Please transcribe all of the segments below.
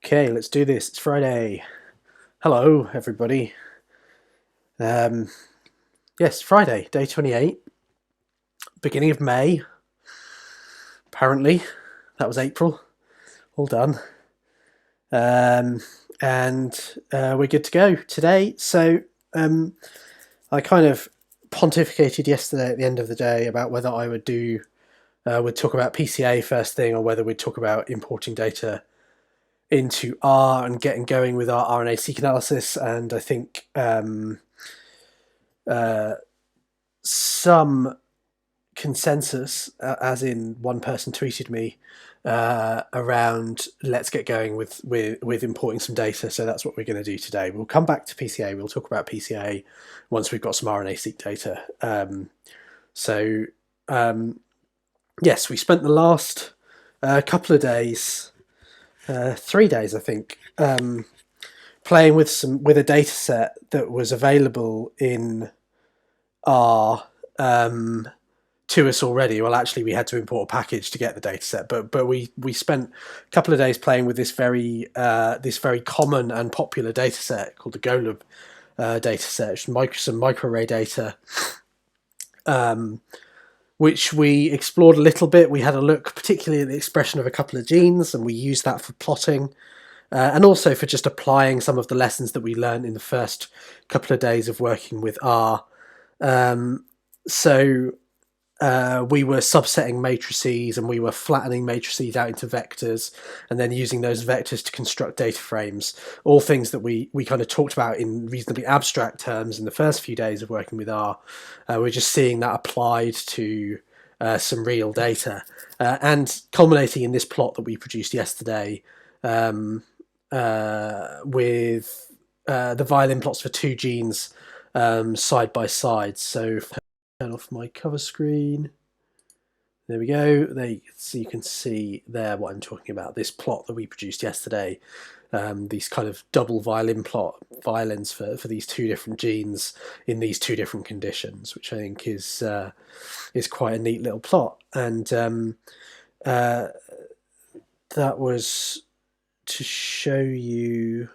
Okay, let's do this. It's Friday. Hello, everybody. Yes, Friday, day 28, beginning of May. Apparently, that was April. All done. And we're good to go today. So I kind of pontificated yesterday at the end of the day about whether I would talk about PCA first thing or whether we'd talk about importing data into R and getting going with our RNA-Seq analysis. And I think some consensus, as in one person tweeted me, around let's get going with importing some data. So that's what we're going to do today. We'll come back to PCA. We'll talk about PCA once we've got some RNA-Seq data. Yes, we spent the last couple of days, 3 days, I think, playing with a data set that was available in R to us already. Well, actually, we had to import a package to get the data set, but we spent a couple of days playing with this very common and popular data set called the Golub data set, some microarray data, which we explored a little bit. We had a look particularly at the expression of a couple of genes, and we used that for plotting. And also for just applying some of the lessons that we learned in the first couple of days of working with R. We were subsetting matrices, and we were flattening matrices out into vectors, and then using those vectors to construct data frames. All things that we kind of talked about in reasonably abstract terms in the first few days of working with R. We're just seeing that applied to some real data, and culminating in this plot that we produced yesterday, with the violin plots for two genes side by side. So turn off my cover screen. There we go. So you can see there what I'm talking about. This plot that we produced yesterday. These kind of double violins for these two different genes in these two different conditions, which I think is quite a neat little plot. And that was to show you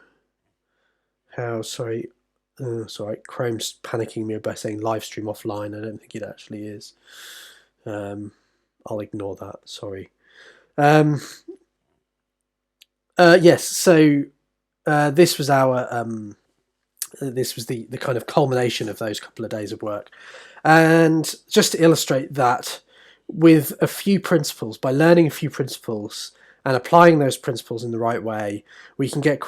how, sorry, Chrome's panicking me by saying Livestream offline. I don't think it actually is. I'll ignore that, sorry. Yes, so this was our this was the kind of culmination of those couple of days of work. And just to illustrate that, with a few principles, by learning a few principles and applying those principles in the right way, we can get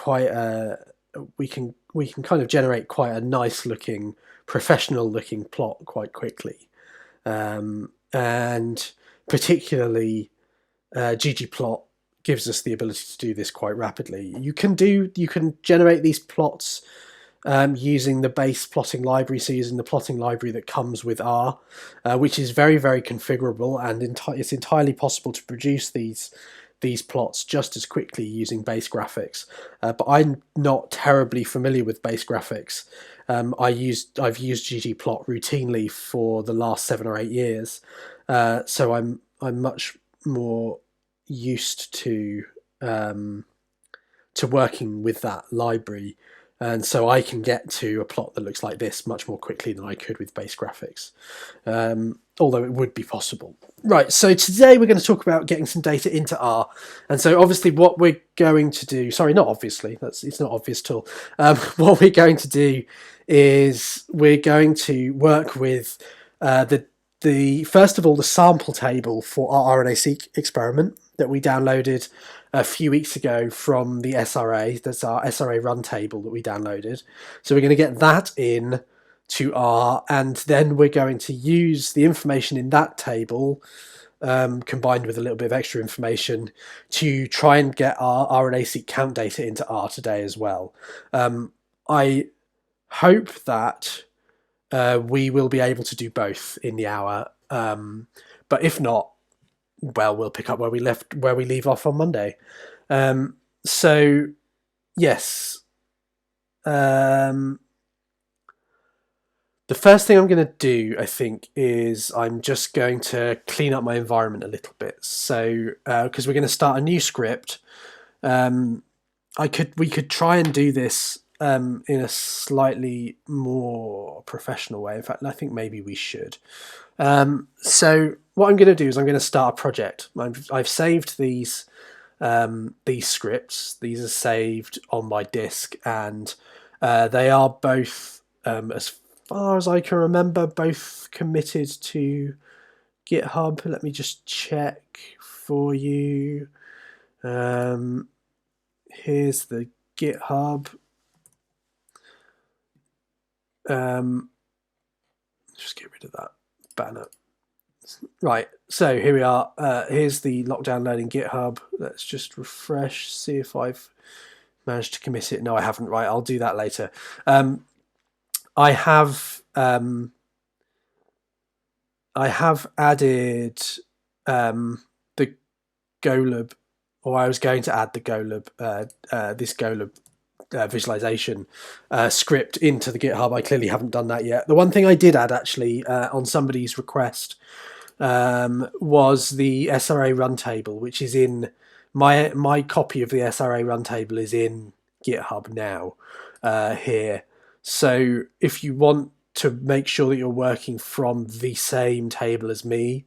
we can kind of generate quite a nice looking, professional looking plot quite quickly. And particularly ggplot gives us the ability to do this quite rapidly. You can generate these plots using the base plotting library, so using the plotting library that comes with R, which is very, very configurable, and it's entirely possible to produce these plots just as quickly using base graphics. But I'm not terribly familiar with base graphics. I've used ggplot routinely for the last 7 or 8 years, so I'm much more used to working with that library, and so I can get to a plot that looks like this much more quickly than I could with base graphics, although it would be possible. Right, so today we're going to talk about getting some data into R. And so obviously what we're going to do, sorry, not obviously, it's not obvious at all. What we're going to do is we're going to work with first of all, the sample table for our RNA-Seq experiment that we downloaded a few weeks ago from the SRA. That's our SRA run table that we downloaded. So we're going to get that in to R, and then we're going to use the information in that table, combined with a little bit of extra information, to try and get our RNA-Seq count data into R today as well. I hope that we will be able to do both in the hour, but if not, well, we'll pick up where we leave off on Monday. So yes, the first thing I'm going to do, I think, is I'm just going to clean up my environment a little bit. So because we're going to start a new script, we could try and do this in a slightly more professional way. In fact, I think maybe we should. So what I'm going to do is I'm going to start a project. I've saved these scripts. These are saved on my disk, and they are both, as far as I can remember, both committed to GitHub. Let me just check for you. Here's the GitHub. Just get rid of that banner. Right, so here we are. Here's the lockdown learning GitHub. Let's just refresh, see if I've managed to commit it. No, I haven't. Right, I'll do that later. I have added the Golub, or I was going to add the Golub, this Golub visualization script into the GitHub. I clearly haven't done that yet. The one thing I did add actually on somebody's request was the SRA run table, which is in my copy of the SRA run table is in GitHub now here. So if you want to make sure that you're working from the same table as me,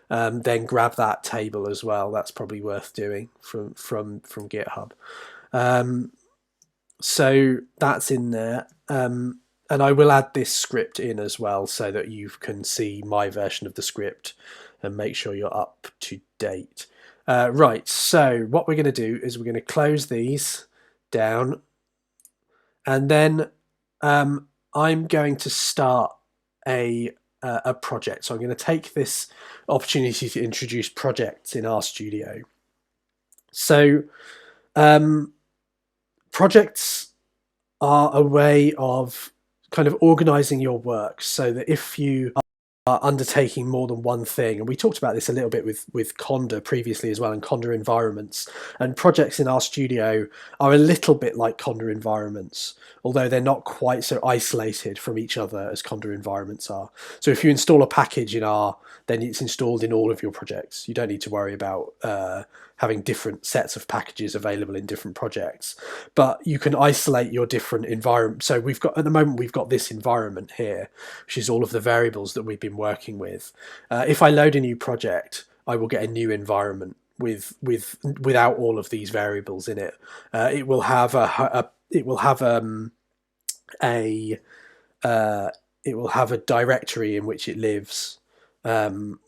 then grab that table as well. That's probably worth doing from GitHub. So that's in there. And I will add this script in as well so that you can see my version of the script and make sure you're up to date. Right, so what we're going to do is we're going to close these down, and then I'm going to start a project. So I'm going to take this opportunity to introduce projects in RStudio. So projects are a way of kind of organizing your work so that if you are undertaking more than one thing, and we talked about this a little bit with Conda previously as well, and Conda environments, and projects in RStudio are a little bit like Conda environments, although they're not quite so isolated from each other as Conda environments are. So if you install a package in R, then it's installed in all of your projects. You don't need to worry about having different sets of packages available in different projects, but you can isolate your different environments. So we've got, at the moment, we've got this environment here, which is all of the variables that we've been working with. If I load a new project, I will get a new environment without all of these variables in it. It will have a directory in which it lives,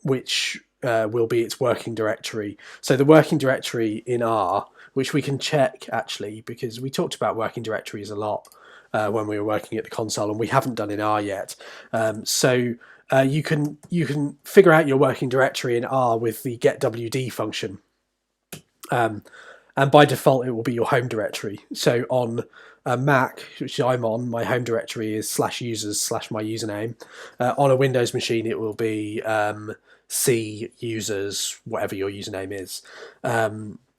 which will be its working directory. So the working directory in R, which we can check actually, because we talked about working directories a lot when we were working at the console, and we haven't done in R yet. So you can figure out your working directory in R with the getwd function. And by default, it will be your home directory. So on a Mac, which I'm on, my home directory is /users/my username. On a Windows machine, it will be C users, whatever your username is.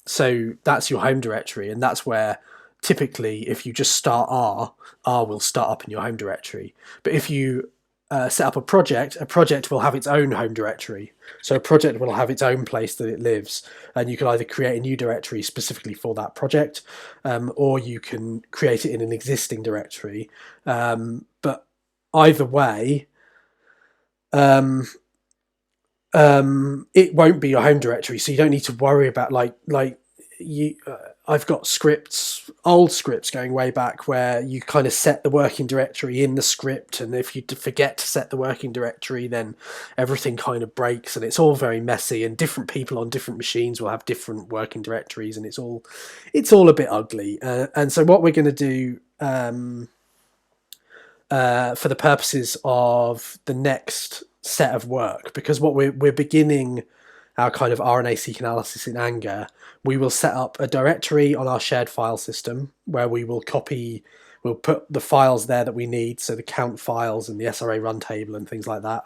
So that's your home directory, and that's where typically, if you just start R will start up in your home directory. But if you set up a project will have its own home directory. So a project will have its own place that it lives, and you can either create a new directory specifically for that project, or you can create it in an existing directory. But either way, it won't be your home directory, so you don't need to worry about I've got old scripts going way back where you kind of set the working directory in the script, and if you forget to set the working directory, then everything kind of breaks, and it's all very messy, and different people on different machines will have different working directories, and it's all a bit ugly. And so what we're going to do for the purposes of the next set of work, because what we're beginning our kind of RNA-Seq analysis in anger, we will set up a directory on our shared file system where we'll put the files there that we need, so the count files and the SRA run table and things like that,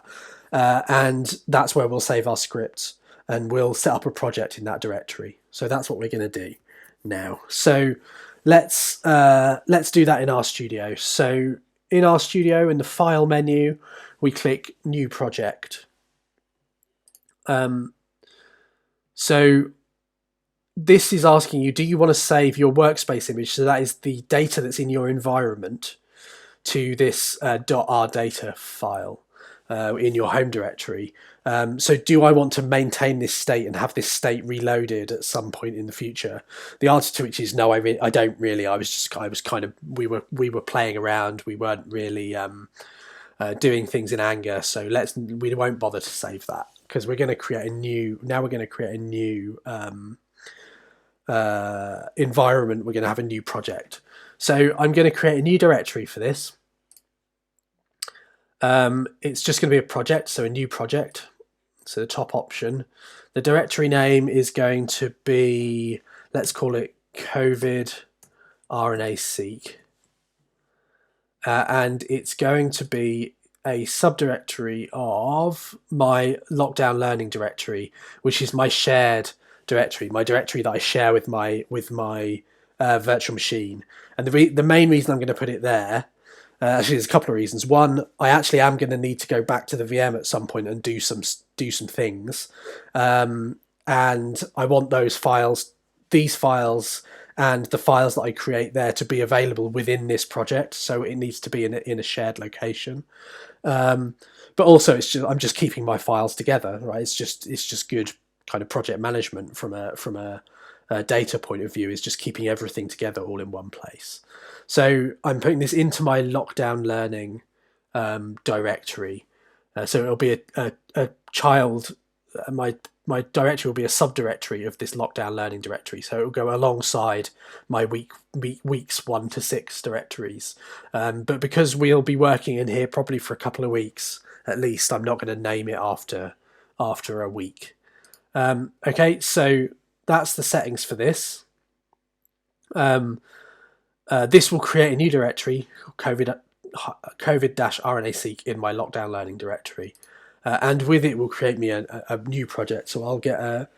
and that's where we'll save our scripts, and we'll set up a project in that directory. So that's what we're going to do now. So let's do that in RStudio. So in RStudio, in the File menu, we click New Project. So this is asking you, do you want to save your workspace image, so that is the data that's in your environment, to this .rdata file in your home directory? So do I want to maintain this state and have this state reloaded at some point in the future? The answer to which is no. I don't really. We were playing around. We weren't really doing things in anger. So we won't bother to save that, because we're going to create a new. Now we're going to create a new environment. We're going to have a new project. So I'm going to create a new directory for this. It's just going to be a project, so a new project. So the top option. The directory name is going to be, let's call it COVID RNA-Seq. And it's going to be a subdirectory of my lockdown learning directory, which is my shared directory, my directory that I share with my virtual machine. And the main reason I'm going to put it there, actually, there's a couple of reasons. One, I actually am going to need to go back to the VM at some point and do some things, and I want these files and the files that I create there to be available within this project. So it needs to be in a shared location. But also, I'm just keeping my files together, right? It's just good kind of project management from a data point of view, is just keeping everything together all in one place. So I'm putting this into my lockdown learning directory. So it'll be a child. My directory will be a subdirectory of this lockdown learning directory. So it'll go alongside my weeks 1 to 6 directories. But because we'll be working in here probably for a couple of weeks at least, I'm not going to name it after a week. Okay, so that's the settings for this. This will create a new directory, COVID-RNA-Seq, in my lockdown learning directory, and with it will create me a new project. So I'll get a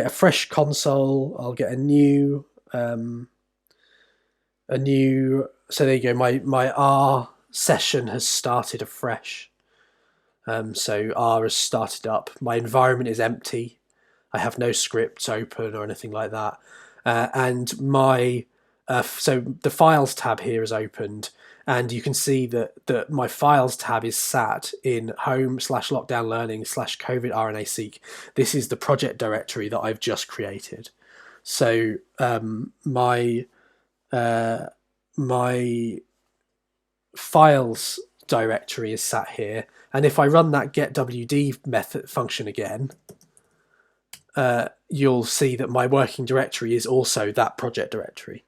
fresh console. I'll get a new. So there you go. My R session has started afresh. So R has started up. My environment is empty. I have no scripts open or anything like that, and my so the files tab here is opened, and you can see that my files tab is sat in home/lockdown learning/COVID RNA-Seq. This is the project directory that I've just created. So my files directory is sat here, and if I run that getwd method function again, you'll see that my working directory is also that project directory.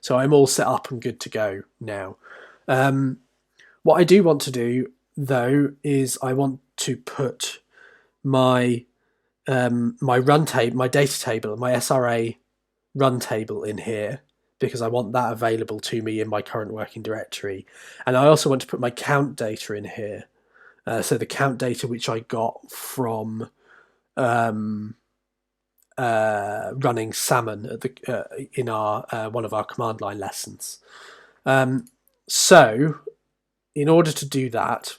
So I'm all set up and good to go now. What I do want to do, though, is I want to put my run table, my data table, my SRA run table in here, because I want that available to me in my current working directory. And I also want to put my count data in here. So the count data which I got from running Salmon at in our one of our command line lessons. So in order to do that,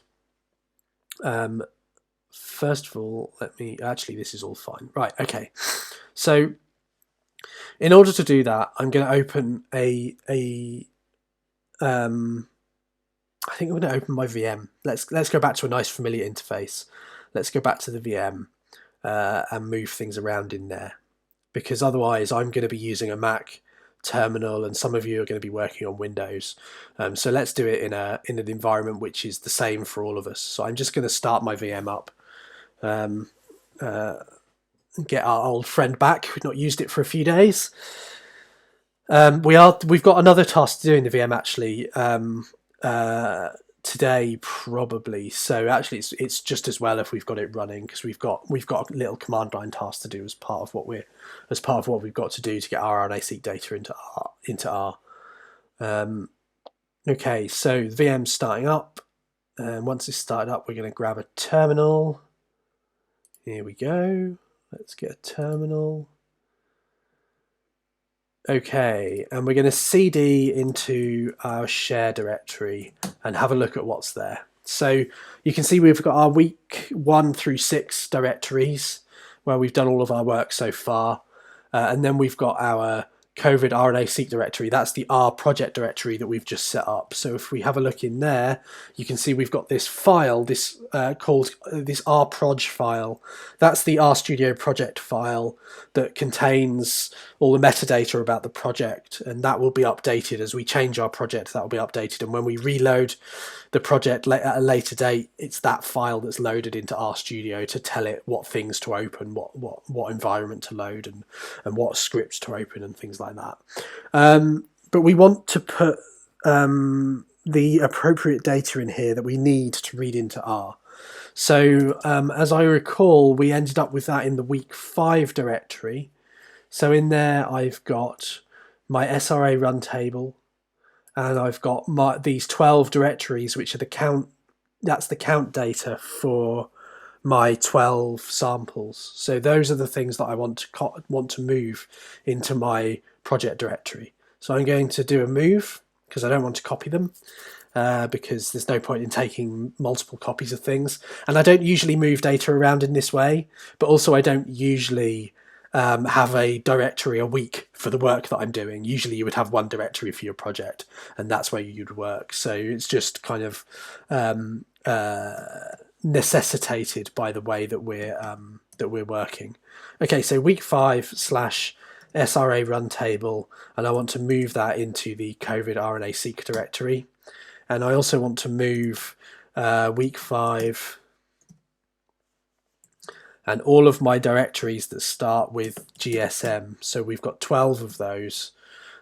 first of all, this is all fine. Right, okay. So in order to do that, I'm going to open I think I'm going to open my VM. Let's go back to a nice familiar interface. Let's go back to the VM and move things around in there, because otherwise I'm going to be using a Mac terminal and some of you are going to be working on Windows. So let's do it in an environment which is the same for all of us. So I'm just going to start my VM up, get our old friend back. We've not used it for a few days. We've got another task to do in the VM actually today probably. So actually it's just as well if we've got it running, because we've got a little command line task to do as part of what we've got to do to get our RNA-Seq data into R. Okay, so the VM's starting up, and once it's started up, we're going to grab a terminal. Here we go. Let's get a terminal. Okay, and we're going to cd into our share directory and have a look at what's there. So you can see we've got our week 1 through 6 directories where we've done all of our work so far. and then we've got our COVID RNA-Seq directory. That's the R project directory that we've just set up. So if we have a look in there, you can see we've got this file, this called this rproj file. That's the RStudio project file that contains all the metadata about the project, and that will be updated as we change our project. That will be updated, and when we reload the project at a later date, it's that file that's loaded into RStudio to tell it what things to open, what environment to load, and what scripts to open and things like that. But we want to put the appropriate data in here that we need to read into R. So as I recall, we ended up with that in the week 5 directory. So in there I've got my SRA run table, and I've got these 12 directories, which are the count. That's the count data for my 12 samples. So those are the things that I want to move into my project directory. So I'm going to do a move because I don't want to copy them, because there's no point in taking multiple copies of things. And I don't usually move data around in this way, but also I don't usually have a directory a week for the work that I'm doing. Usually you would have one directory for your project, and that's where you'd work. So it's just kind of necessitated by the way that we're working. Okay, so week 5 / SRA run table, and I want to move that into the COVID RNA-Seq directory. And I also want to move week 5 and all of my directories that start with GSM. So we've got 12 of those,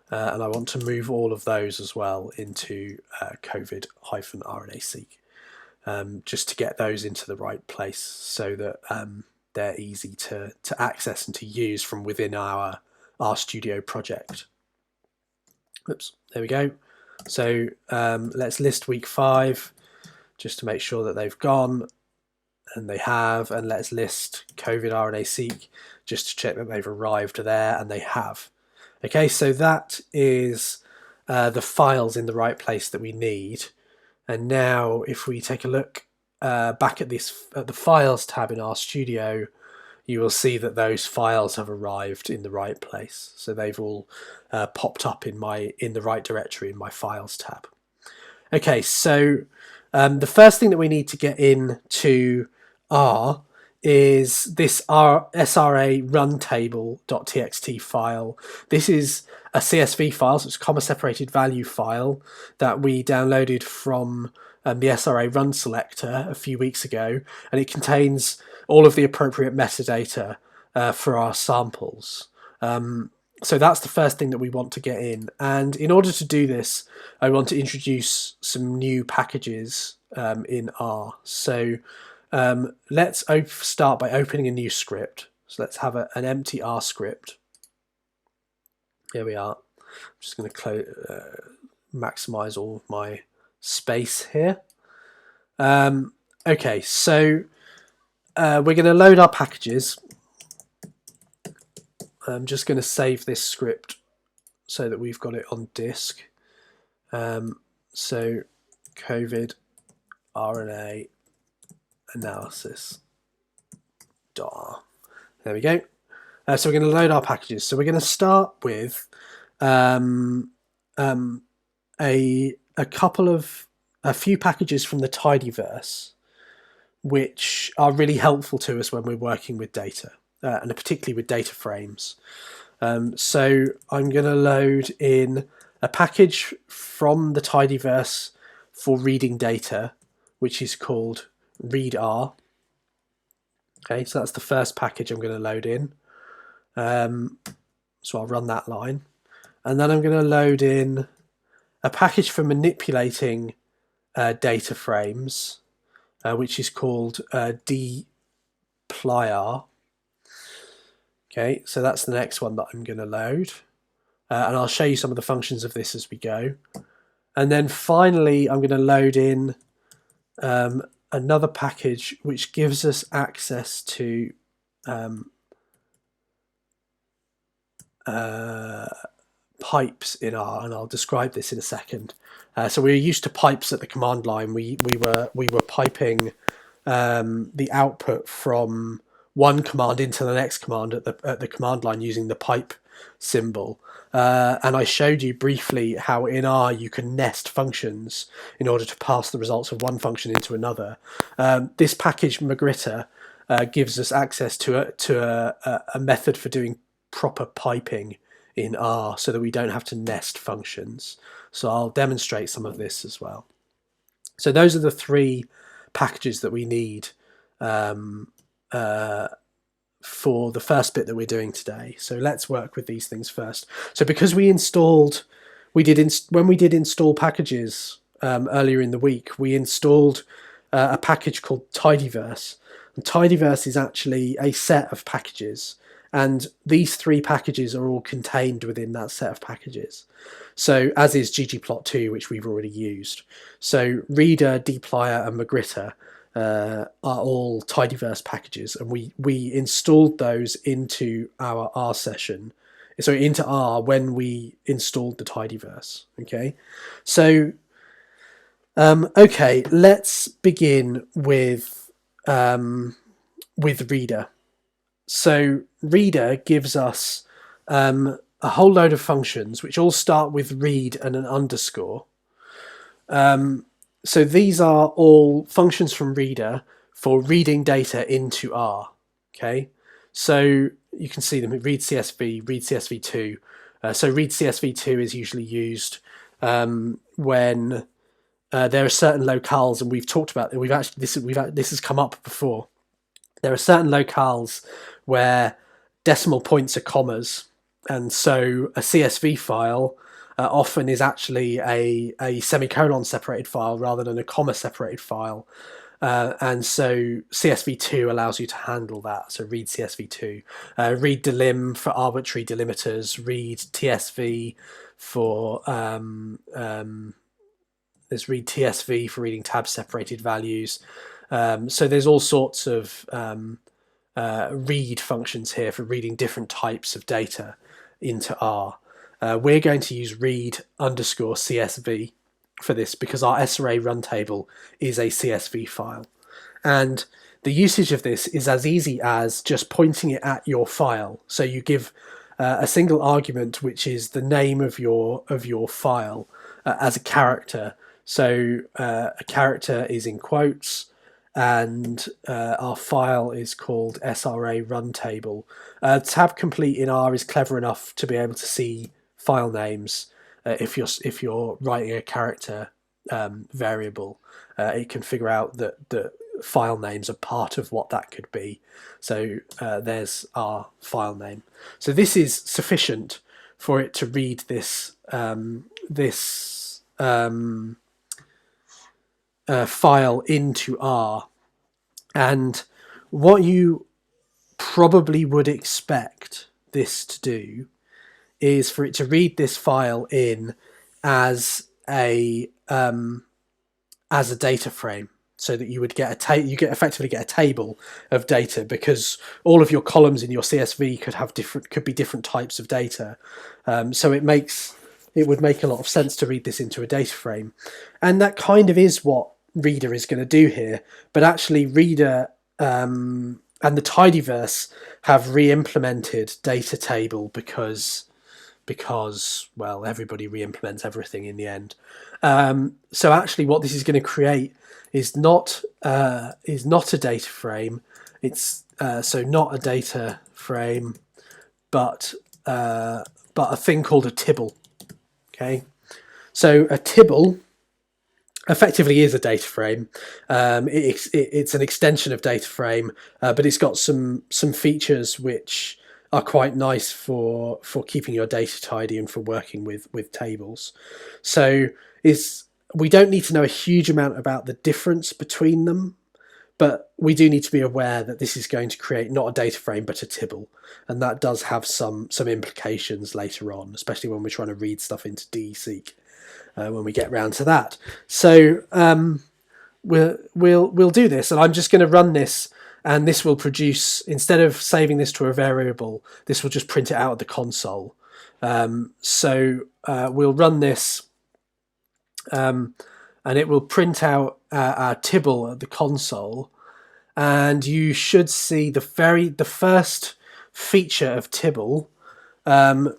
and I want to move all of those as well into COVID-RNA-Seq, just to get those into the right place so that they're easy to access and to use from within our RStudio project. Oops, there we go. So let's list week 5 just to make sure that they've gone. And they have, and let's list COVID RNA-Seq just to check that they've arrived there, and they have. Okay, so that is the files in the right place that we need. And now if we take a look back at the files tab in RStudio, you will see that those files have arrived in the right place. So they've all popped up in the right directory in my files tab. Okay, so the first thing that we need to get into R is this SRA run table.txt file. This is a CSV file, so it's a comma separated value file that we downloaded from the SRA run selector a few weeks ago, and it contains all of the appropriate metadata for our samples. So that's the first thing that we want to get in. And in order to do this, I want to introduce some new packages in R. So let's start by opening a new script. So let's have an empty R script. Here we are. I'm just going to maximize all of my space here. Okay, so we're going to load our packages. I'm just going to save this script so that we've got it on disk. So COVID RNA analysis .r. There we go. So we're going to load our packages. So we're going to start with a few packages from the tidyverse, which are really helpful to us when we're working with data, and particularly with data frames. So I'm going to load in a package from the tidyverse for reading data, which is called readr. Okay, so that's the first package I'm going to load in. So I'll run that line. And then I'm going to load in a package for manipulating data frames, which is called dplyr. Okay, so that's the next one that I'm going to load. And I'll show you some of the functions of this as we go. And then finally, I'm going to load in another package which gives us access to pipes in R, and I'll describe this in a second. So we're used to pipes at the command line. We were piping the output from one command into the next command at the command line using the pipe symbol. And I showed you briefly how in R you can nest functions in order to pass the results of one function into another. This package magrittr gives us access to a method for doing proper piping in R so that we don't have to nest functions. So I'll demonstrate some of this as well. So those are the three packages that we need for the first bit that we're doing today. So let's work with these things first. So because when we did install packages earlier in the week, we installed a package called tidyverse. And tidyverse is actually a set of packages, and these three packages are all contained within that set of packages. So as is ggplot2, which we've already used. So readr, dplyr, and magrittr are all tidyverse packages, and we installed those into our R session, so into R when we installed the tidyverse. Okay, so okay, let's begin with readr. So readr gives us a whole load of functions which all start with read and an underscore. So these are all functions from readr for reading data into R. Okay, so you can see them: read CSV, read CSV2. So read CSV2 is usually used when there are certain locales, and we've talked about this has come up before. There are certain locales where decimal points are commas, and so a CSV file often is actually a semicolon separated file rather than a comma separated file. And so CSV2 allows you to handle that. So read CSV2, read delim for arbitrary delimiters, read TSV for there's read TSV for reading tab separated values. So there's all sorts of read functions here for reading different types of data into R. We're going to use read underscore CSV for this because our SRA run table is a CSV file. And the usage of this is as easy as just pointing it at your file. So you give a single argument, which is the name of your file, as a character. So a character is in quotes, and our file is called SRA run table. Tab complete in R is clever enough to be able to see file names. If you're writing a character variable, it can figure out that the file names are part of what that could be. So there's our file name. So this is sufficient for it to read this file into R. And what you probably would expect this to do is for it to read this file in as a data frame, so that you would get effectively get a table of data, because all of your columns in your CSV could be different types of data. So it would make a lot of sense to read this into a data frame, and that kind of is what readr is going to do here. But actually, readr and the tidyverse have re-implemented data table because well, everybody re-implements everything in the end. So actually, what this is going to create is not a data frame. It's so not a data frame, but a thing called a Tibble. Okay, so a Tibble effectively is a data frame. It's an extension of data frame, but it's got some features which are quite nice for keeping your data tidy and for working with tables. So we don't need to know a huge amount about the difference between them, but we do need to be aware that this is going to create not a data frame but a Tibble, and that does have some implications later on, especially when we're trying to read stuff into DE-seq when we get round to that. So we'll do this, and I'm just going to run this, and this will produce, instead of saving this to a variable, this will just print it out at the console. So we'll run this, and it will print out our Tibble at the console. and you should see the first feature of Tibble,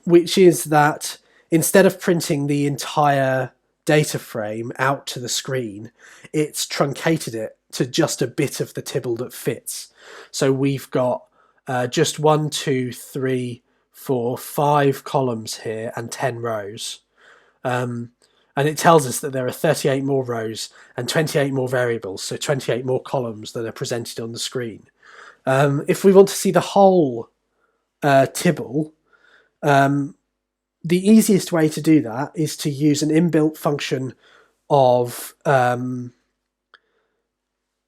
which is that instead of printing the entire data frame out to the screen, it's truncated it to just a bit of the Tibble that fits. So we've got just 1, 2, 3, 4, 5 columns here and 10 rows. And it tells us that there are 38 more rows and 28 more variables, so 28 more columns that are presented on the screen. If we want to see the whole Tibble, the easiest way to do that is to use an inbuilt function of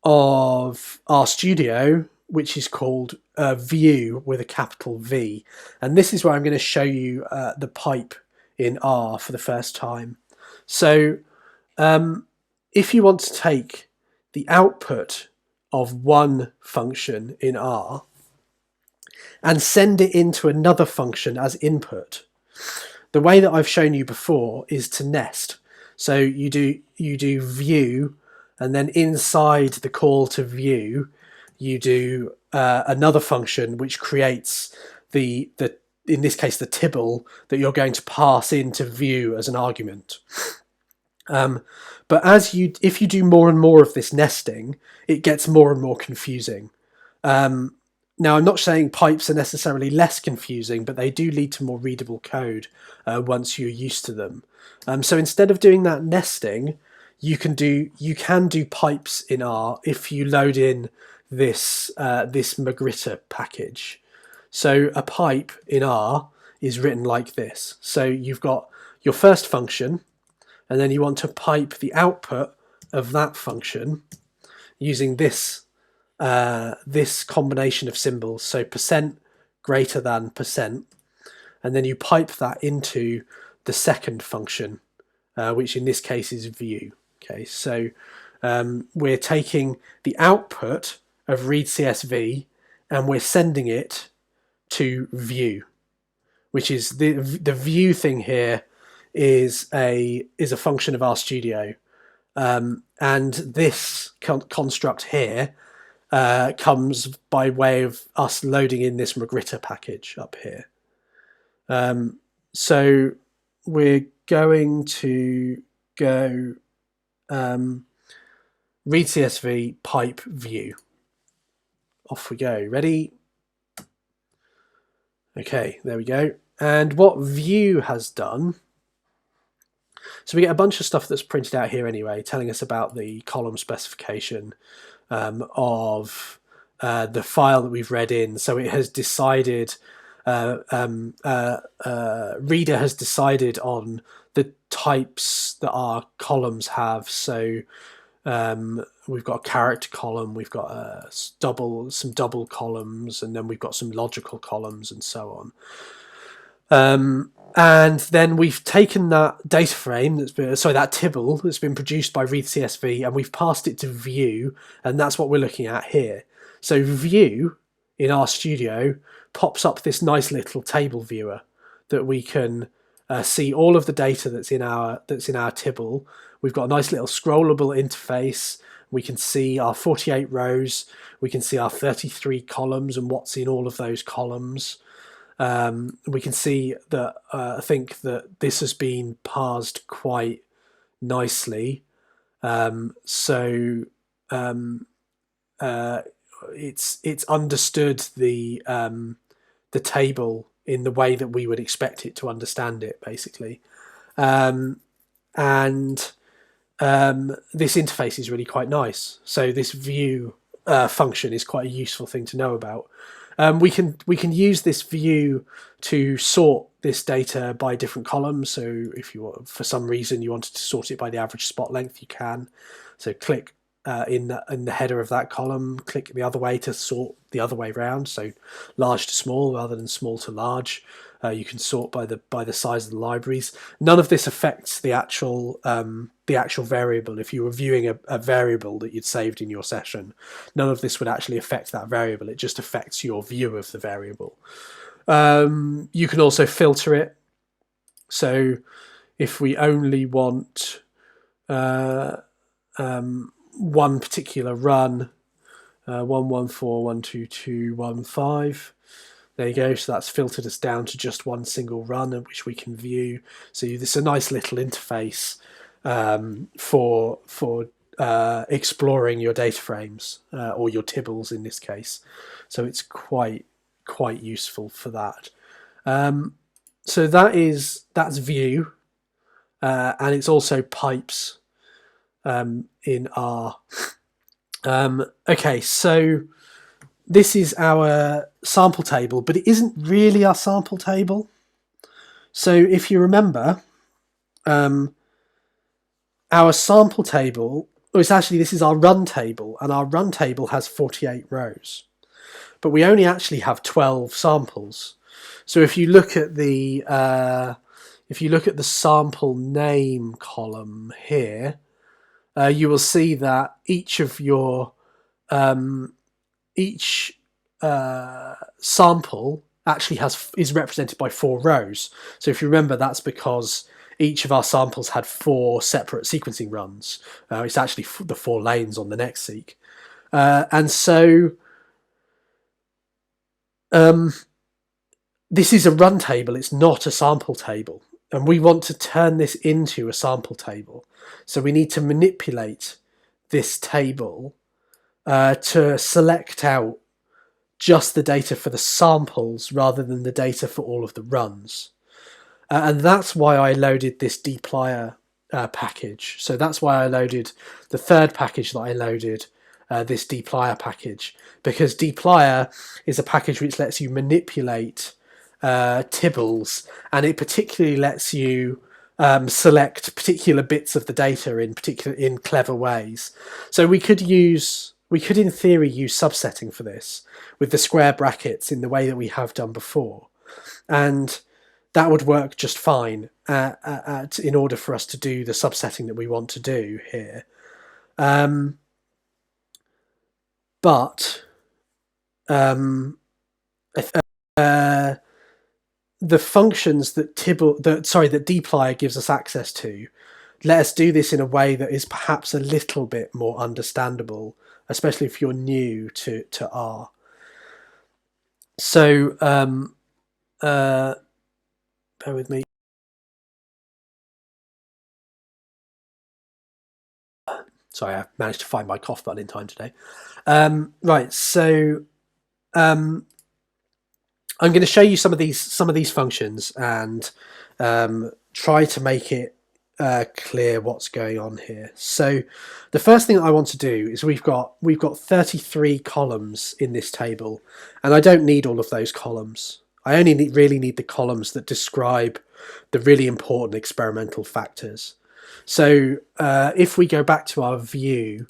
RStudio, which is called view with a capital V. And this is where I'm going to show you the pipe in R for the first time. So if you want to take the output of one function in R and send it into another function as input, the way that I've shown you before is to nest. So you do view, and then inside the call to view, you do another function which creates the in this case the Tibble that you're going to pass into view as an argument. But if you do more and more of this nesting, it gets more and more confusing. Now, I'm not saying pipes are necessarily less confusing, but they do lead to more readable code once you're used to them. So instead of doing that nesting, you can do pipes in R if you load in this magrittr package. So a pipe in R is written like this. So you've got your first function, and then you want to pipe the output of that function using this combination of symbols. So % greater than %, and then you pipe that into the second function, which in this case is view. Okay, so we're taking the output of readcsv and we're sending it to view, which is the view thing here is a function of RStudio, and this construct here comes by way of us loading in this magrittr package up here. So we're going to go readcsv pipe view. Off we go. Ready? Okay, there we go. And what view has done, so we get a bunch of stuff that's printed out here anyway, telling us about the column specification of the file that we've read in. So it has decided, readr has decided on the types that our columns have. So we've got a character column, we've got some double columns, and then we've got some logical columns and so on. And then we've taken that data frame that Tibble that's been produced by readcsv, and we've passed it to view, and that's what we're looking at here. So view in RStudio pops up this nice little table viewer that we can see all of the data that's in our Tibble. We've got a nice little scrollable interface. We can see our 48 rows. We can see our 33 columns and what's in all of those columns. We can see that I think that this has been parsed quite nicely. So it's understood the table in the way that we would expect it to understand it, basically. And this interface is really quite nice. So this view function is quite a useful thing to know about. We can use this view to sort this data by different columns. So if you, for some reason, you wanted to sort it by the average spot length, you can. So click in the header of that column, click the other way to sort the other way around. So large to small rather than small to large. You can sort by the size of the libraries. None of this affects the actual variable. If you were viewing a variable that you'd saved in your session, none of this would actually affect that variable. It just affects your view of the variable. You can also filter it. So if we only want one particular run, 114.122.1.5. There you go. So that's filtered us down to just one single run, which we can view. So this is a nice little interface for exploring your data frames or your tibbles in this case. So it's quite useful for that. So that's view, and it's also pipes in R. Okay, so this is our sample table, but it isn't really our sample table. So if you remember, our sample table, this is our run table, and our run table has 48 rows, but we only actually have 12 samples. So if you look at the sample name column here, you will see that each of your sample actually is represented by 4 rows. So if you remember, that's because each of our samples had 4 separate sequencing runs. It's actually the 4 lanes on the next-seq. And so this is a run table, it's not a sample table. And we want to turn this into a sample table. So we need to manipulate this table to select out just the data for the samples rather than the data for all of the runs. And that's why I loaded this dplyr package. So that's why I loaded the third package that I loaded, this dplyr package, because dplyr is a package which lets you manipulate tibbles, and it particularly lets you select particular bits of the data in clever ways. So we could in theory use subsetting for this with the square brackets in the way that we have done before, and that would work just fine in order for us to do the subsetting that we want to do here. But the functions that dplyr gives us access to let us do this in a way that is perhaps a little bit more understandable, especially if you're new to R. So bear with me. Sorry, I managed to find my cough button in time today. Right, so I'm going to show you some of these functions and try to make it clear what's going on here. So the first thing I want to do is we've got 33 columns in this table, and I don't need all of those columns. I only really need the columns that describe the really important experimental factors. So if we go back to our view,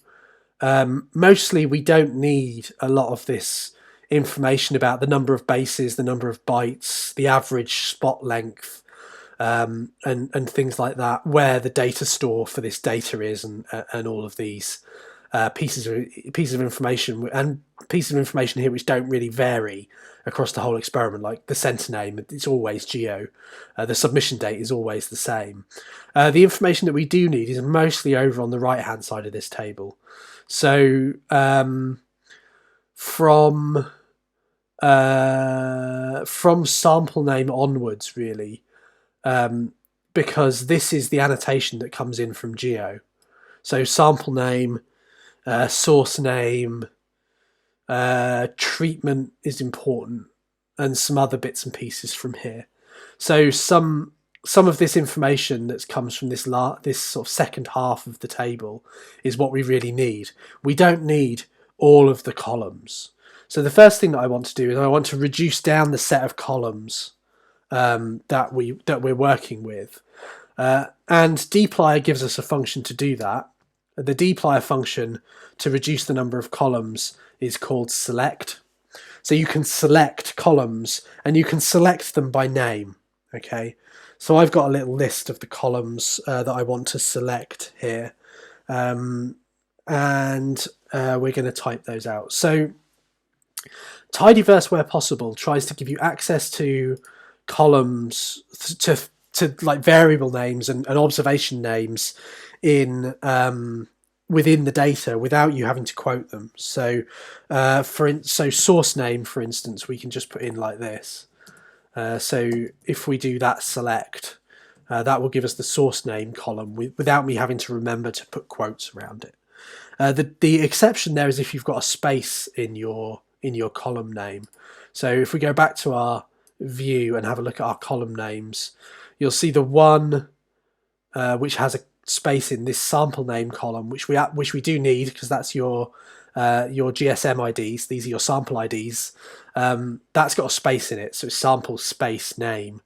mostly we don't need a lot of this information about the number of bases, the number of bytes, the average spot length, and things like that, where the data store for this data is, and all of these pieces of information, and pieces of information here which don't really vary across the whole experiment, like the center name, it's always geo, the submission date is always the same. The information that we do need is mostly over on the right hand side of this table. So from sample name onwards, really, because this is the annotation that comes in from geo. So sample name, source name, treatment is important, and some other bits and pieces from here. So some of this information that comes from this sort of second half of the table is what we really need. We don't need all of the columns. So the first thing that I want to do is I want to reduce down the set of columns that we're working with, and dplyr gives us a function to do that. The dplyr function to reduce the number of columns is called select. So you can select columns, and you can select them by name. Okay, so I've got a little list of the columns that I want to select here, and we're going to type those out. So tidyverse, where possible, tries to give you access to columns, to like variable names and observation names in within the data without you having to quote them. So so source name, for instance, we can just put in like this. So if we do that select, that will give us the source name column without me having to remember to put quotes around it. The exception there is if you've got a space in your column name. So if we go back to our view and have a look at our column names, you'll see the one which has a space in this sample name column, which we do need because that's your GSM IDs. These are your sample IDs. That's got a space in it, so it's sample space name.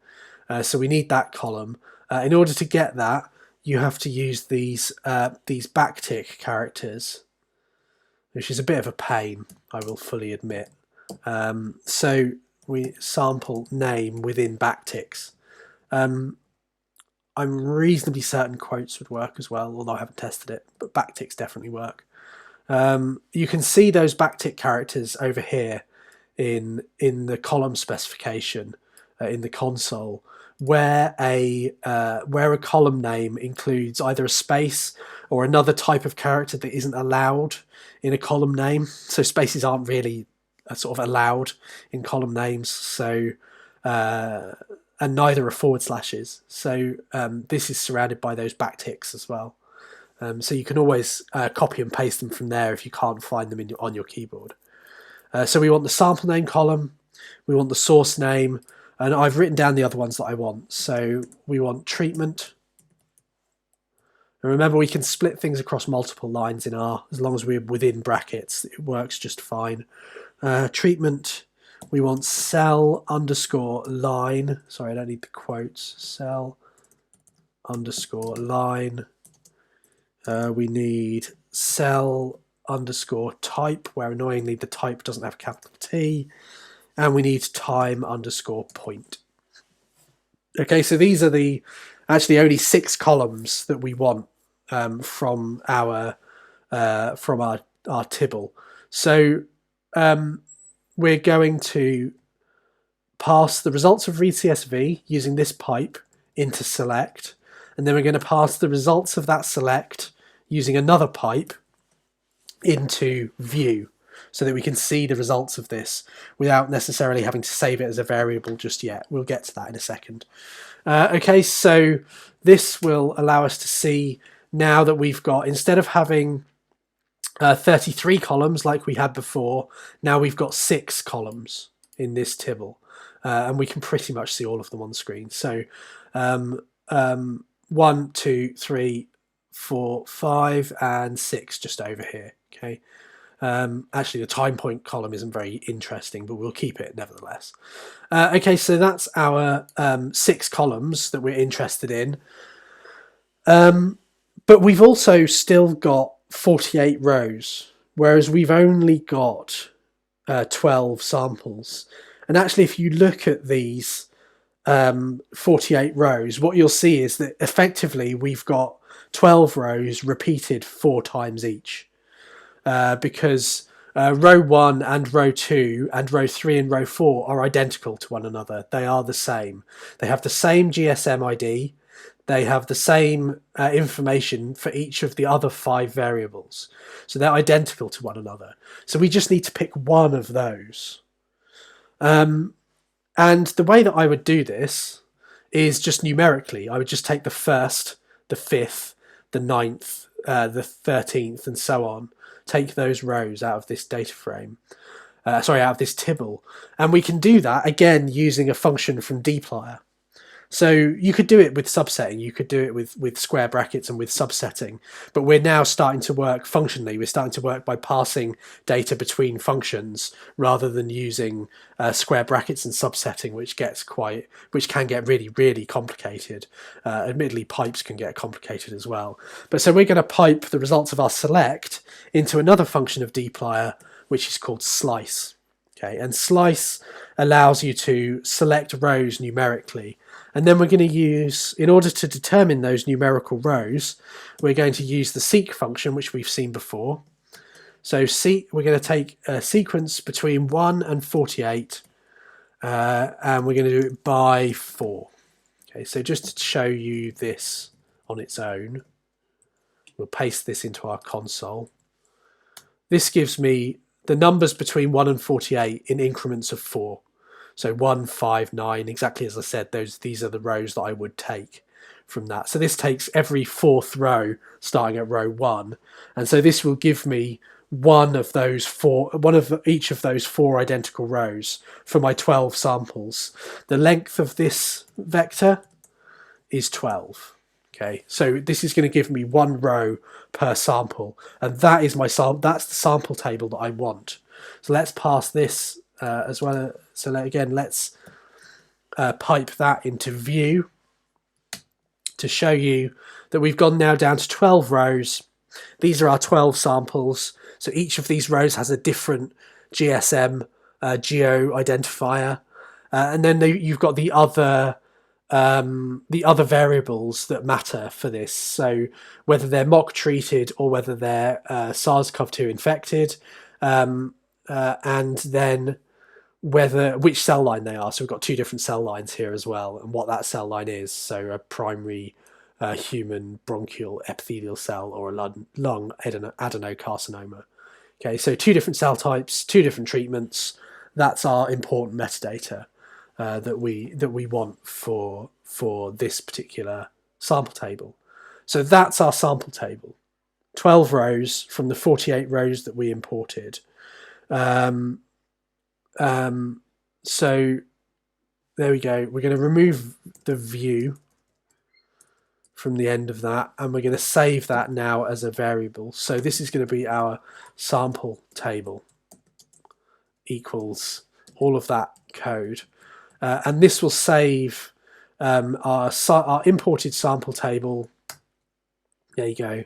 So we need that column. In order to get that, you have to use these backtick characters, which is a bit of a pain, I will fully admit. So we sample name within backticks. I'm reasonably certain quotes would work as well, although I haven't tested it, but backticks definitely work. You can see those backtick characters over here in the column specification in the console, where a column name includes either a space or another type of character that isn't allowed in a column name. So spaces aren't really sort of allowed in column names. So and neither are forward slashes. So this is surrounded by those backticks as well. So you can always copy and paste them from there if you can't find them on your keyboard. So we want the sample name column, we want the source name, and I've written down the other ones that I want. So we want treatment. And remember, we can split things across multiple lines in R, as long as we're within brackets, it works just fine. Treatment, we want cell underscore line. Sorry, I don't need the quotes. Cell underscore line. We need cell underscore type, where annoyingly the type doesn't have a capital T. And we need time underscore point. Okay, so these are the actually only 6 columns that we want from our Tibble. So we're going to pass the results of readcsv using this pipe into select, and then we're going to pass the results of that select using another pipe into view, so that we can see the results of this without necessarily having to save it as a variable just yet. We'll get to that in a second. Okay, so this will allow us to see now that we've got, instead of having 33 columns like we had before, now we've got 6 columns in this Tibble, and we can pretty much see all of them on the screen. So 1, 2, 3, 4, 5, and 6 just over here. Okay. Actually, the time point column isn't very interesting, but we'll keep it nevertheless. Okay, so that's our 6 columns that we're interested in. But we've also still got 48 rows, whereas we've only got 12 samples. And actually, if you look at these 48 rows, what you'll see is that effectively we've got 12 rows repeated 4 times each. Because row 1 and row 2 and row 3 and row 4 are identical to one another. They are the same. They have the same GSM ID. They have the same information for each of the other 5 variables. So they're identical to one another. So we just need to pick one of those. And the way that I would do this is just numerically. I would just take the 1st, the 5th, the 9th, the 13th, and so on. Take those rows out of this data frame, out of this Tibble. And we can do that, again, using a function from dplyr. So you could do it with subsetting, you could do it with square brackets and with subsetting, but we're now starting to work functionally. We're starting to work by passing data between functions rather than using square brackets and subsetting, which can get really, really complicated. Admittedly, pipes can get complicated as well. But so we're going to pipe the results of our select into another function of dplyr, which is called slice. Okay, and slice allows you to select rows numerically. And then we're going to use, in order to determine those numerical rows, we're going to use the seq function, which we've seen before. So we're going to take a sequence between 1 and 48, and we're going to do it by 4. Okay, so just to show you this on its own, We'll paste this into our console. This gives me the numbers between 1 and 48 in increments of 4. So 1, 5, 9, exactly as I said, these are the rows that I would take from that. So this takes every 4th row starting at row 1. And so this will give me one of each of those 4 identical rows for my 12 samples. The length of this vector is 12. Okay, so this is going to give me 1 row per sample, and that is that's the sample table that I want. So let's pass this as well. So let's pipe that into view to show you that we've gone now down to 12 rows. These are our 12 samples. So each of these rows has a different GSM geo identifier, and then you've got the other variables that matter for this. So whether they're mock treated or whether they're SARS-CoV-2 infected, and then which cell line they are. So we've got 2 different cell lines here as well, and what that cell line is. So a primary human bronchial epithelial cell or a lung adenocarcinoma. Okay, so 2 different cell types, 2 different treatments. That's our important metadata that we want for this particular sample table. So that's our sample table. 12 rows from the 48 rows that we imported. So there we go. We're going to remove the view from the end of that, and we're going to save that now as a variable. So this is going to be our sample table equals all of that code. And this will save our imported sample table, there you go,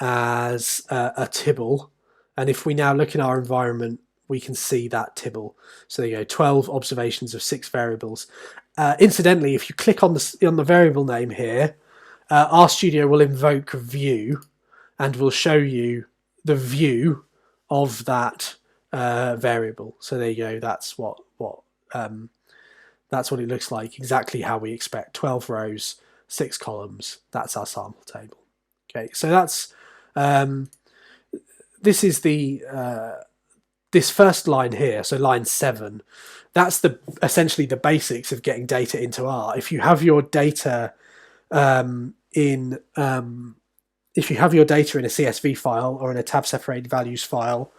as a Tibble. And if we now look in our environment, we can see that Tibble. So there you go, 12 observations of 6 variables. Incidentally, if you click on the variable name here, RStudio will invoke view and will show you the view of that variable. So there you go, that's what it looks like, exactly how we expect. 12 rows, 6 columns. That's our sample table. Okay, so that's this is this first line here. So line 7. That's essentially the basics of getting data into R. If you have your data in a CSV file or in a tab separated values file,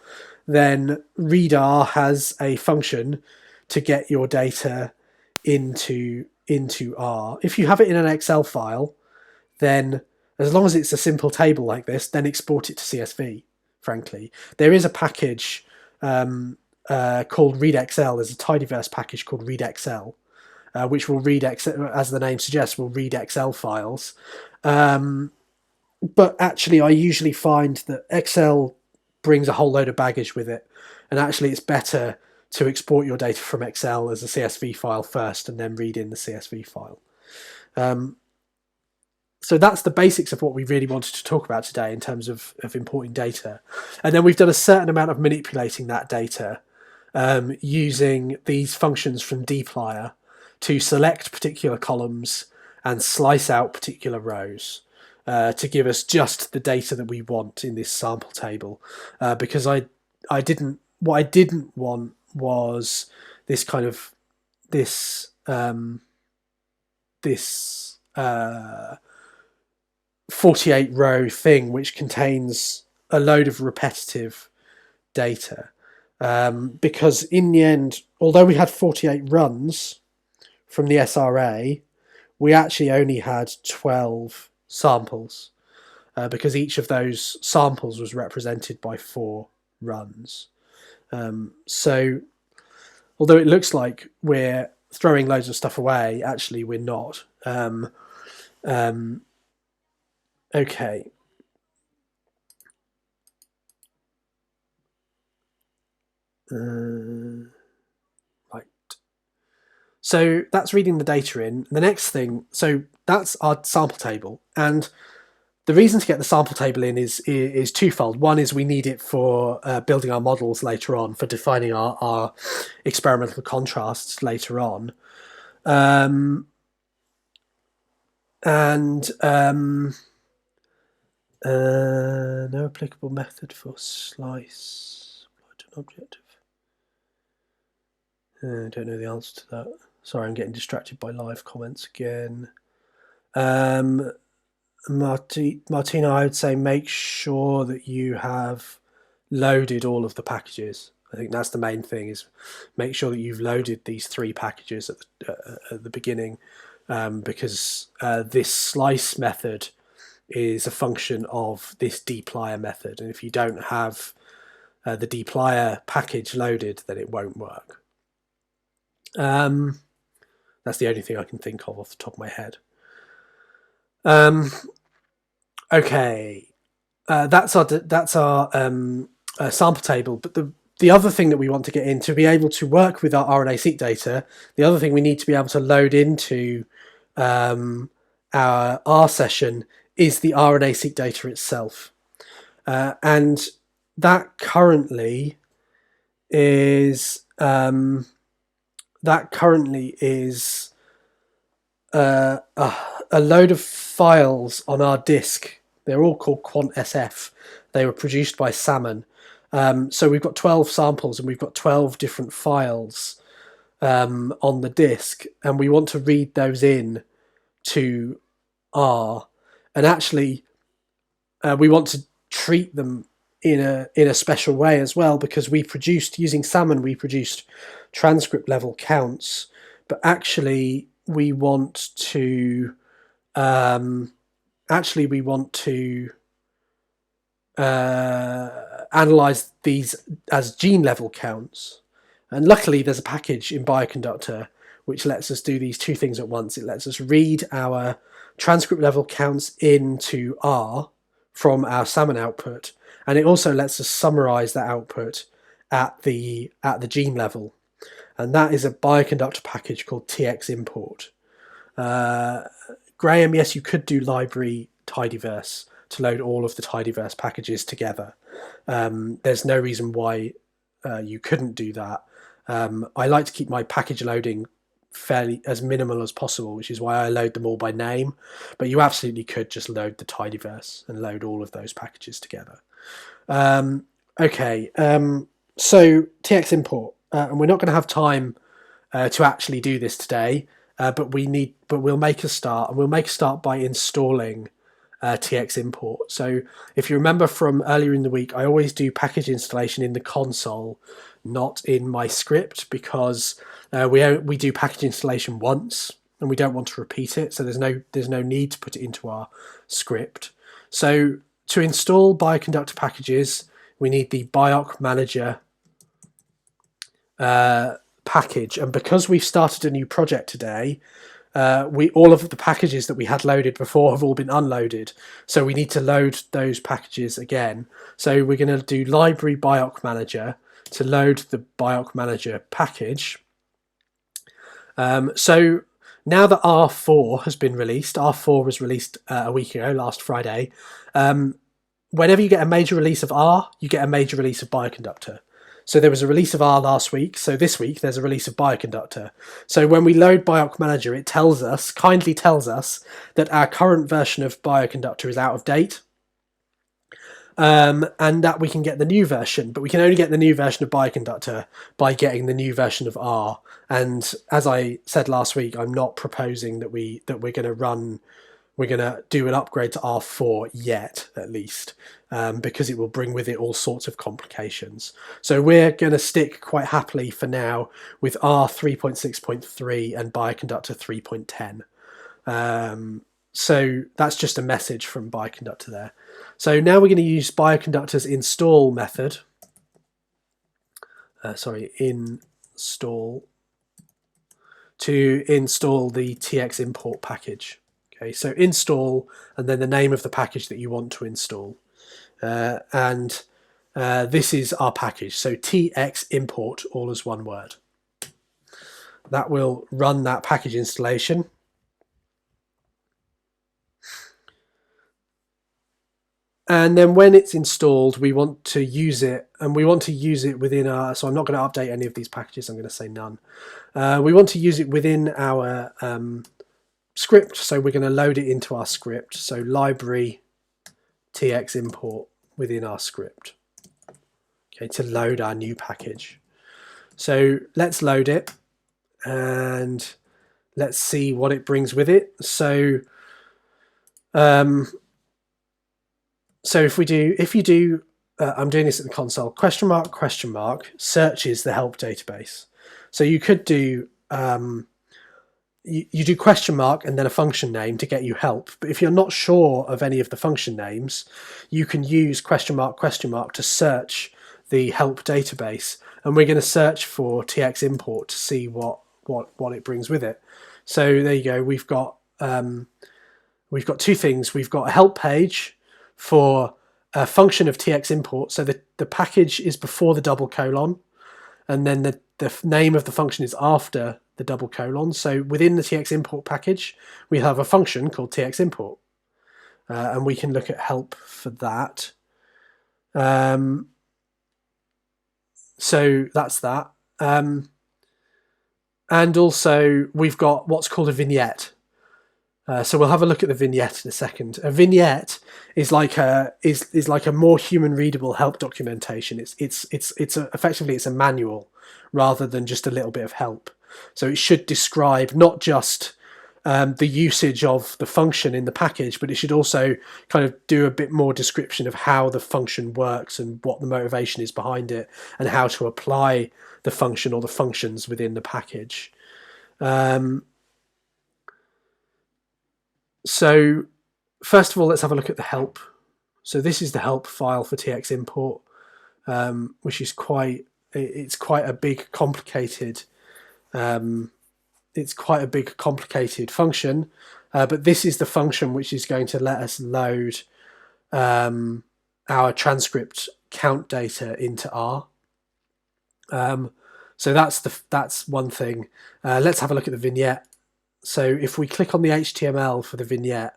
then readr has a function to get your data into R. If you have it in an Excel file, then as long as it's a simple table like this, then export it to CSV. Frankly, there is a package called readxl. There's a tidyverse package called readxl, which will read as the name suggests, will read Excel files. But actually, I usually find that Excel brings a whole load of baggage with it, and actually, it's better to export your data from Excel as a CSV file first and then read in the CSV file. So that's the basics of what we really wanted to talk about today in terms of importing data. And then we've done a certain amount of manipulating that data using these functions from dplyr to select particular columns and slice out particular rows to give us just the data that we want in this sample table. Because what I didn't want was this kind of this 48 row thing which contains a load of repetitive data, because in the end, although we had 48 runs from the SRA, we actually only had 12 samples, because each of those samples was represented by 4 runs. So although it looks like we're throwing loads of stuff away, actually we're not. Okay. Right. So that's reading the data in. The next thing, so that's our sample table. And the reason to get the sample table in is twofold. One is we need it for building our models later on, for defining our experimental contrasts later on. No applicable method for slice applied to an objective. I don't know the answer to that. Sorry, I'm getting distracted by live comments again. Martina, I would say make sure that you have loaded all of the packages. I think that's the main thing, is make sure that you've loaded these 3 packages at the beginning, because this slice method is a function of this dplyr method, and if you don't have the dplyr package loaded, then it won't work. That's the only thing I can think of off the top of my head. Okay, that's our sample table. But the other thing that we want to get in, to be able to work with our RNA-Seq data, the other thing we need to be able to load into our R session is the RNA-Seq data itself, and that currently is a load of files on our disk. They're all called quant.sf. They were produced by Salmon. So we've got 12 samples and we've got 12 different files on the disk, and we want to read those in to R. And actually, we want to treat them in a special way as well, because we produced, using Salmon, we produced transcript level counts, but actually we want to analyze these as gene level counts. And luckily there's a package in Bioconductor which lets us do these 2 things at once. It lets us read our transcript level counts into R from our Salmon output, and it also lets us summarize that output at the gene level. And that is a Bioconductor package called tximport. Graham, yes, you could do library tidyverse to load all of the tidyverse packages together. There's no reason why you couldn't do that. I like to keep my package loading fairly as minimal as possible, which is why I load them all by name. But you absolutely could just load the tidyverse and load all of those packages together. Okay, so tximport, and we're not going to have time to actually do this today, but we'll make a start, and we'll make a start by installing tximport. So if you remember from earlier in the week, I always do package installation in the console, not in my script, because we do package installation once and we don't want to repeat it, so there's no need to put it into our script. So to install Bioconductor packages, we need the Bioc Manager package, and because we've started a new project today, all of the packages that we had loaded before have all been unloaded, so we need to load those packages again. So we're going to do library Bioc Manager to load the Bioc Manager package. So now that R4 has been released, R4 was released a week ago, last Friday. Whenever you get a major release of R, you get a major release of Bioconductor. So there was a release of R last week, so this week there's a release of Bioconductor. So when we load Bioc Manager, it kindly tells us that our current version of Bioconductor is out of date, and that we can get the new version, but we can only get the new version of Bioconductor by getting the new version of R. And as I said last week, I'm not proposing that we're going to do an upgrade to R4 yet, at least, because it will bring with it all sorts of complications. So we're going to stick quite happily for now with R 3.6.3 and Bioconductor 3.10. So that's just a message from Bioconductor there. So now we're going to use Bioconductor's install method. Install to install the tximport package. Okay, so install and then the name of the package that you want to install. And this is our package. So tximport, all as one word. That will run that package installation. And then when it's installed, we want to use it, and we want to use it within our, so I'm not going to update any of these packages, I'm going to say none. We want to use it within our script, so we're going to load it into our script. So library tximport within our script, okay, to load our new package. So let's load it and let's see what it brings with it. So if you do, I'm doing this at the console, question mark, searches the help database. So you could do, you do question mark and then a function name to get you help. But if you're not sure of any of the function names, you can use question mark to search the help database. And we're going to search for tximport to see what it brings with it. So there you go. We've got two things. We've got a help page for a function of tximport. So the package is before the double colon, and then the name of the function is after the double colon. So within the tximport package, we have a function called tximport, and we can look at help for that. So that's that. And also we've got what's called a vignette. So we'll have a look at the vignette in a second. A vignette is like a more human readable help documentation. Effectively it's a manual rather than just a little bit of help. So it should describe not just the usage of the function in the package, but it should also kind of do a bit more description of how the function works and what the motivation is behind it and how to apply the function or the functions within the package. So first of all, let's have a look at the help. So this is the help file for tximport, which is quite a big complicated function, but this is the function which is going to let us load our transcript count data into R. So that's one thing. Let's have a look at the vignette. So if we click on the HTML for the vignette,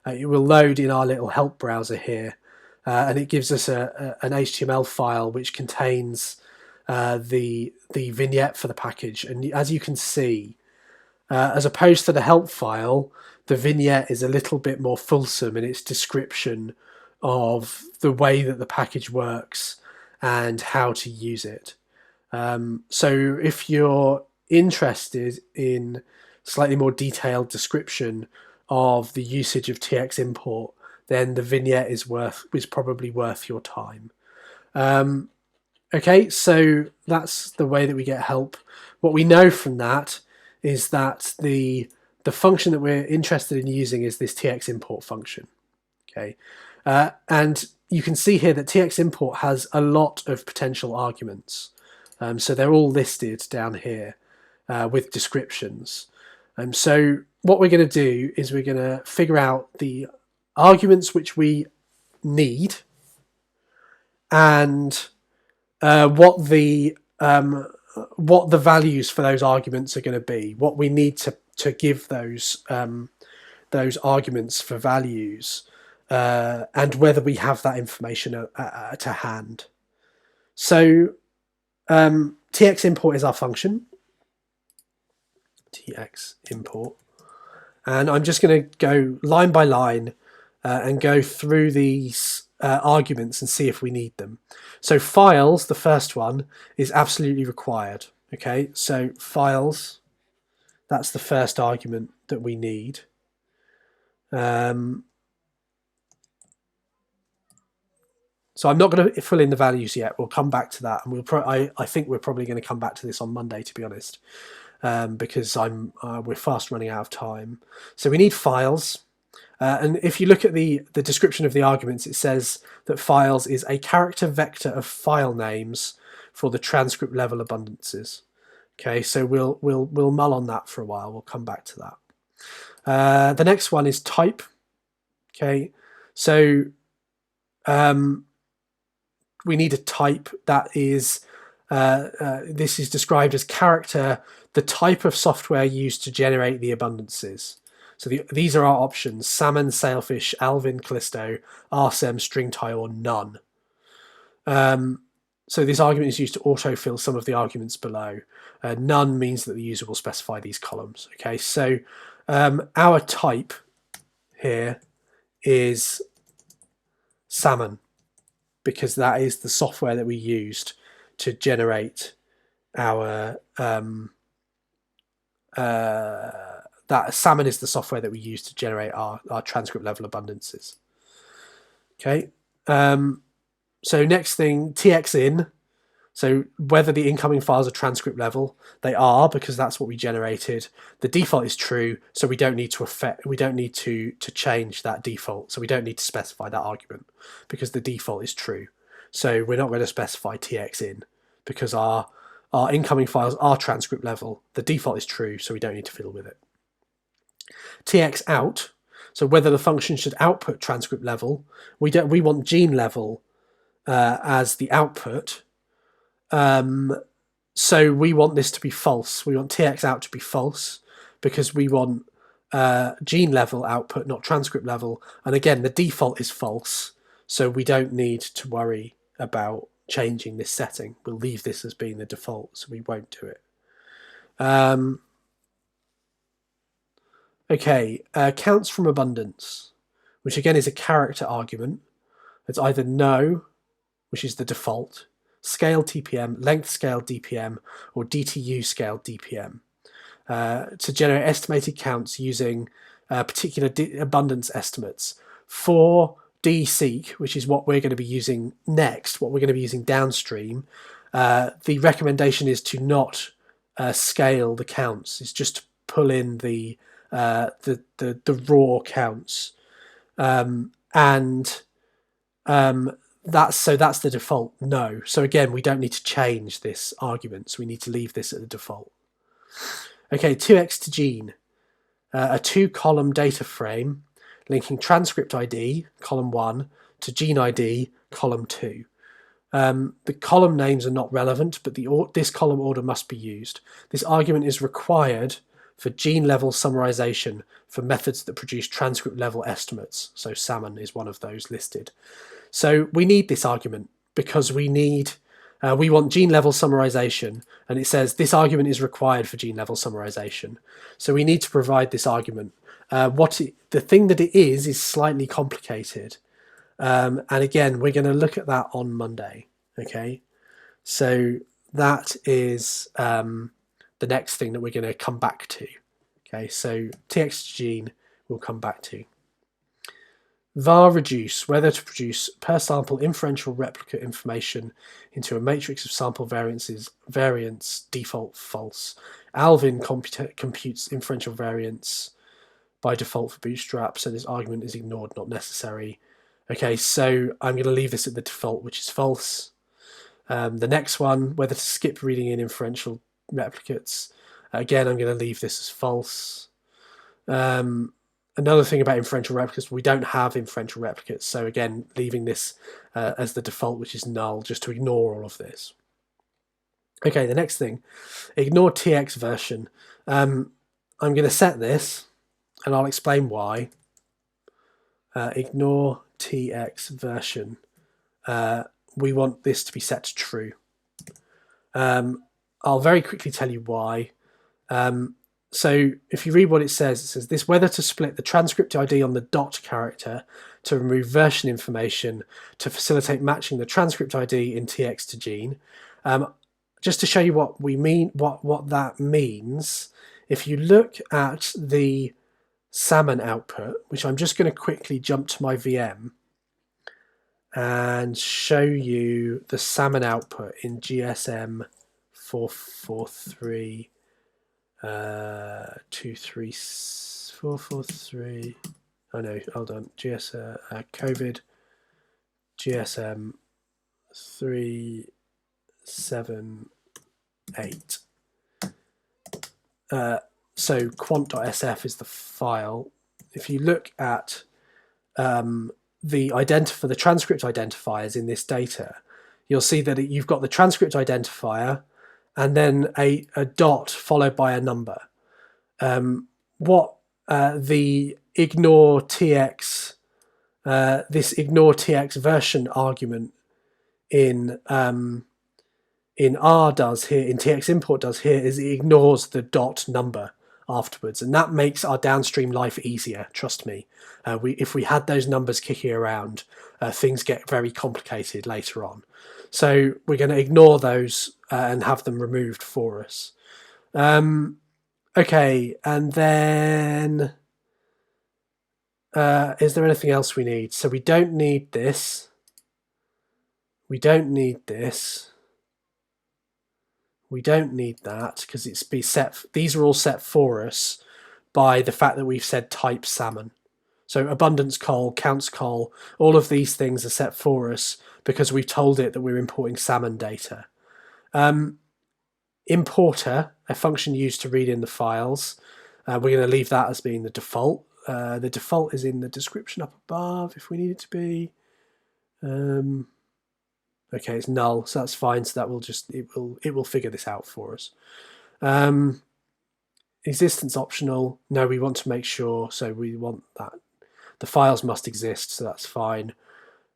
it will load in our little help browser here, and it gives us an HTML file which contains the vignette for the package. And as you can see, as opposed to the help file, the vignette is a little bit more fulsome in its description of the way that the package works and how to use it. So if you're interested in slightly more detailed description of the usage of tximport, then the vignette is probably worth your time. Okay, so that's the way that we get help. What we know from that is that the function that we're interested in using is this tximport function. Okay, and you can see here that tximport has a lot of potential arguments. So they're all listed down here with descriptions. So what we're going to do is we're going to figure out the arguments which we need and what the values for those arguments are going to be, what we need to give those arguments for values, and whether we have that information to hand. So tximport is our function. tximport, and I'm just going to go line by line and go through these arguments and see if we need them. So files, the first one, is absolutely required. Okay, so files, that's the first argument that we need. So I'm not going to fill in the values yet. We'll come back to that, and I think we're probably going to come back to this on Monday, to be honest. Because we're fast running out of time. So we need files, and if you look at the description of the arguments, it says that files is a character vector of file names for the transcript level abundances. Okay, so we'll mull on that for a while. We'll come back to that. The next one is type. Okay, so we need a type that is this is described as character, the type of software used to generate the abundances. So these are our options: salmon, sailfish, alvin, callisto, arsem, string tie, or none. So this argument is used to autofill some of the arguments below. None means that the user will specify these columns. Okay, so our type here is salmon, because that is the software that we used to generate our that salmon is the software that we use to generate our transcript level abundances. Okay, so next thing, txin. So whether the incoming files are transcript level, they are, because that's what we generated. The default is true, so we don't need to change that default. So we don't need to specify that argument because the default is true. So we're not going to specify txin because our incoming files are transcript level. The default is true, so we don't need to fiddle with it. txout. So whether the function should output transcript level, we want gene level as the output. So we want this to be false. We want txout to be false because we want gene level output, not transcript level. And again, the default is false, so we don't need to worry about changing this setting. We'll leave this as being the default, so we won't do it. Okay, counts from abundance, which again is a character argument. It's either no, which is the default, scale TPM, length scale DPM, or DTU scale DPM to generate estimated counts using particular abundance estimates. For dseq, which is what we're going to be using next, what we're going to be using downstream, the recommendation is to not scale the counts. It's just to pull in the raw counts, that's the default no. So again, we don't need to change this argument, so we need to leave this at the default. Okay, 2xgen, a 2-column data frame linking transcript ID, column 1, to gene ID, column 2. The column names are not relevant, but this column order must be used. This argument is required for gene level summarization for methods that produce transcript level estimates. So salmon is one of those listed. So we need this argument because we want gene level summarization, and it says this argument is required for gene level summarization. So we need to provide this argument. The thing that it is slightly complicated. And again, we're going to look at that on Monday. Okay, so that is the next thing that we're going to come back to. Okay, so txgen we'll come back to. var reduce, whether to produce per sample inferential replicate information into a matrix of sample variance default false. Alvin computes inferential variance by default for Bootstrap, so this argument is ignored, not necessary. Okay, so I'm going to leave this at the default, which is false. The next one, whether to skip reading in inferential replicates, again I'm going to leave this as false. Another thing about inferential replicates, we don't have inferential replicates, so again leaving this as the default, which is null, just to ignore all of this. Okay, the next thing, ignore tx version. I'm going to set this, and I'll explain why. Ignore tx version. We want this to be set to true. I'll very quickly tell you why. So if you read what it says this whether to split the transcript ID on the dot character to remove version information to facilitate matching the transcript ID in txgen. Just to show you what we mean, what that means, if you look at the salmon output, which I'm just going to quickly jump to my VM and show you the salmon output in GSM 443 443. Oh no, hold on. COVID GSM 378. So quant.sf is the file. If you look at the transcript identifiers in this data, you'll see that you've got the transcript identifier and then a dot followed by a number. The ignore tx, this ignore tx version argument in R does here, in tximport does here, is it ignores the dot number afterwards, and that makes our downstream life easier, trust me. If we had those numbers kicking around, things get very complicated later on. So we're going to ignore those and have them removed for us. Okay, and then is there anything else we need? So we don't need this. We don't need this. We don't need that because it's be set. These are all set for us by the fact that we've said type salmon. So abundance col, counts col, all of these things are set for us because we've told it that we're importing salmon data. Importer, a function used to read in the files. We're going to leave that as being the default. The default is in the description up above if we need it to be. Okay, it's null, so that's fine. So that will just it will figure this out for us. Existence optional. No, we want to make sure. So we want that the files must exist. So that's fine.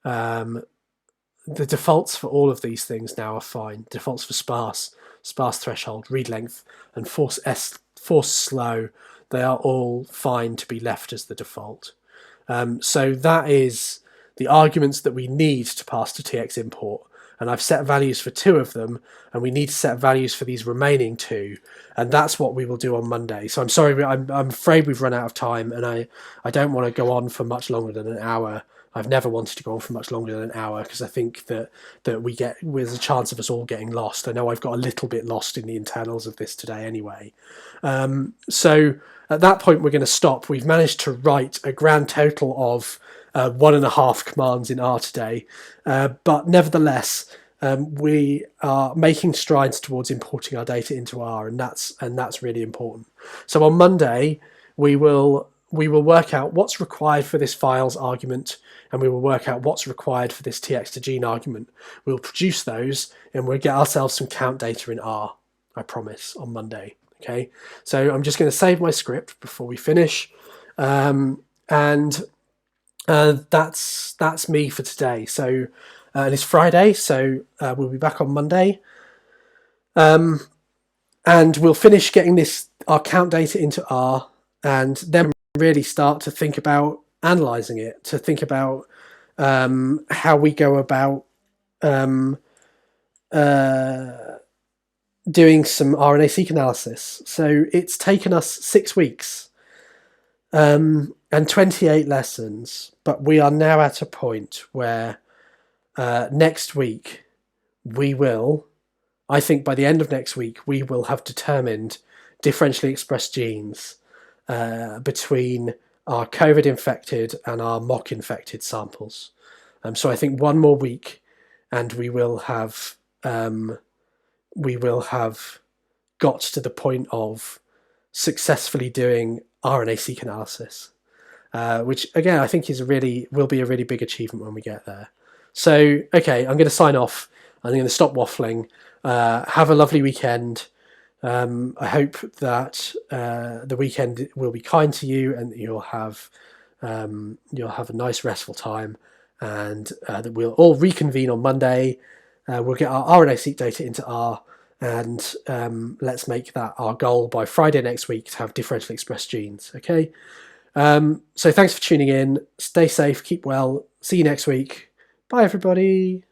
The defaults for all of these things now are fine. Defaults for sparse threshold, read length, and force slow. They are all fine to be left as the default. So that is the arguments that we need to pass to tximport. And I've set values for 2 of them, and we need to set values for these remaining 2, and that's what we will do on Monday. So I'm sorry, I'm afraid we've run out of time, and I don't want to go on for much longer than an hour. I've never wanted to go on for much longer than an hour because I think that there's a chance of us all getting lost. I know I've got a little bit lost in the internals of this today anyway. So at that point we're going to stop. We've managed to write a grand total of 1.5 commands in R today, but nevertheless we are making strides towards importing our data into R, and that's really important. So on Monday we will work out what's required for this files argument, and we will work out what's required for this tx2gene argument. We'll produce those, and we'll get ourselves some count data in R, I promise, on Monday. Okay, so I'm just going to save my script before we finish, and that's me for today. So and it's Friday, so we'll be back on Monday, and we'll finish getting our count data into R, and then really start to think about analysing it, to think about how we go about doing some RNA-Seq analysis. So it's taken us 6 weeks and 28 lessons, but we are now at a point where next week I think by the end of next week, we will have determined differentially expressed genes between our COVID infected and our mock infected samples. So I think 1 more week, and we will have got to the point of successfully doing RNA-Seq analysis, which again I think will be a really big achievement when we get there. So okay, I'm going to sign off. I'm going to stop waffling. Have a lovely weekend. I hope that the weekend will be kind to you, and you'll have a nice restful time, and that we'll all reconvene on Monday. We'll get our RNA-Seq data into R, and let's make that our goal by Friday next week to have differentially expressed genes. Okay. So thanks for tuning in. Stay safe. Keep well. See you next week. Bye, everybody.